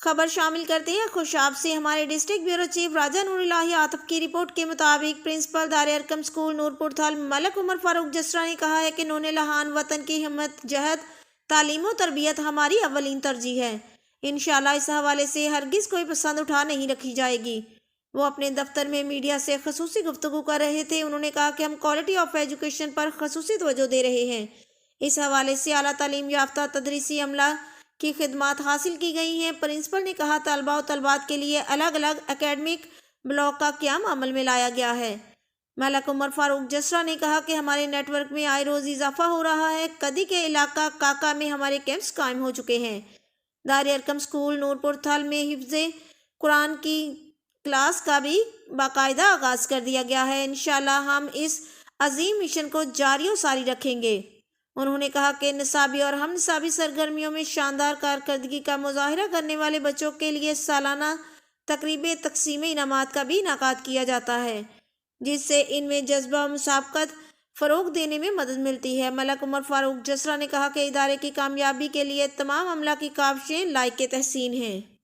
خبر شامل کرتے ہیں خوشاب سے۔ ہمارے ڈسٹرکٹ بیورو چیف راجہ نور الہی عاطف کی رپورٹ کے مطابق پرنسپل دار ارقم اسکول نورپور تھل ملک عمر فاروق جسرا نے کہا ہے کہ نون لہان وطن کی ہمت جہد تعلیم و تربیت ہماری اولین ترجیح ہے۔ انشاءاللہ اس حوالے سے ہرگز کوئی پسند اٹھا نہیں رکھی جائے گی۔ وہ اپنے دفتر میں میڈیا سے خصوصی گفتگو کر رہے تھے۔ انہوں نے کہا کہ ہم کوالٹی آف ایجوکیشن پر خصوصی توجہ دے رہے ہیں۔ اس حوالے سے اعلیٰ تعلیم یافتہ تدریسی عملہ کی خدمات حاصل کی گئی ہیں۔ پرنسپل نے کہا طلباء و طالبات کے لیے الگ الگ اکیڈمک بلاک کا قیام عمل میں لایا گیا ہے۔ ملک عمر فاروق جسرا نے کہا کہ ہمارے نیٹ ورک میں آئے روز اضافہ ہو رہا ہے۔ کدی کے علاقہ کاکا میں ہمارے کیمپس قائم ہو چکے ہیں۔ دار ارقم اسکول نورپور تھل میں حفظ قرآن کی کلاس کا بھی باقاعدہ آغاز کر دیا گیا ہے۔ انشاءاللہ ہم اس عظیم مشن کو جاری و ساری رکھیں گے۔ انہوں نے کہا کہ نصابی اور ہم نصابی سرگرمیوں میں شاندار کارکردگی کا مظاہرہ کرنے والے بچوں کے لیے سالانہ تقریب تقسیم انعامات کا بھی انعقاد کیا جاتا ہے، جس سے ان میں جذبہ و مسابقت فروغ دینے میں مدد ملتی ہے۔ ملک عمر فاروق جسرا نے کہا کہ ادارے کی کامیابی کے لیے تمام عملہ کی کاوشیں لائق تحسین ہیں۔